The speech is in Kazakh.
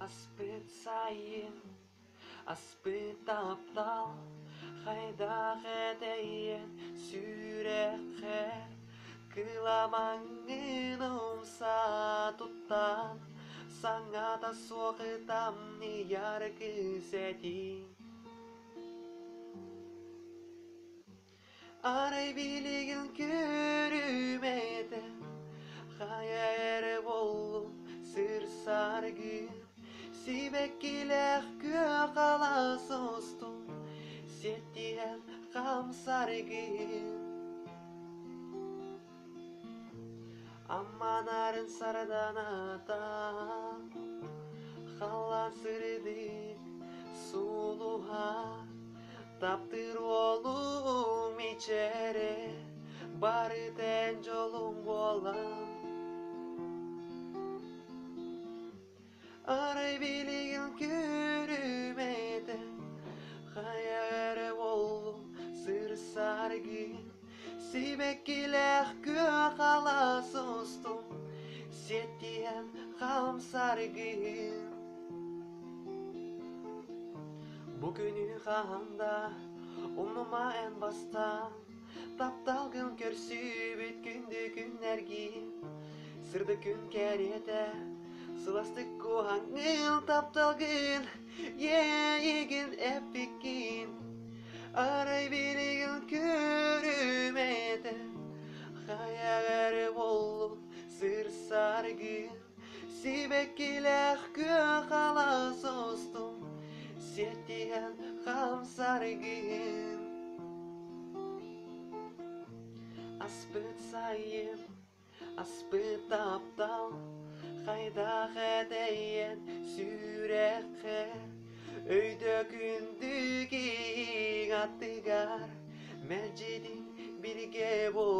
Аспыт сайын, аспыт таптал, хайдақ әтейін сүрәққәр, кыламаңын ұмса тұттан, саңата соқытам не яркы сәтин. Арай билеген көрүмеді, хайыр болу сыр саргын, сибек келек кө қала состум, сеттен қам саргын. Амманарын сардан ата, халан сырдык сулуға, таптыр олум ичере, барытен жолум болам. Арай билеген көрүмеді, хайыр болум сыр саргын, сибек келек кө қала состум, сеттен қам саргын. Бүгүнү қанда умнума ән бастан, тапталгын көрсүбүт күндү күннергин, сырды күн кәрете, сыластык куаңыл тапталгын, егин эпикин. Арай билеген көрүмеді, хайыр болу сыр саргын, сибек келек кө қала состум, сеттен қам саргын. Аспыт сайын, аспыт таптал, хайдақ әтейін сүрәққәр, өйдө күндү кең аттыгар, мәжидин бирге бол.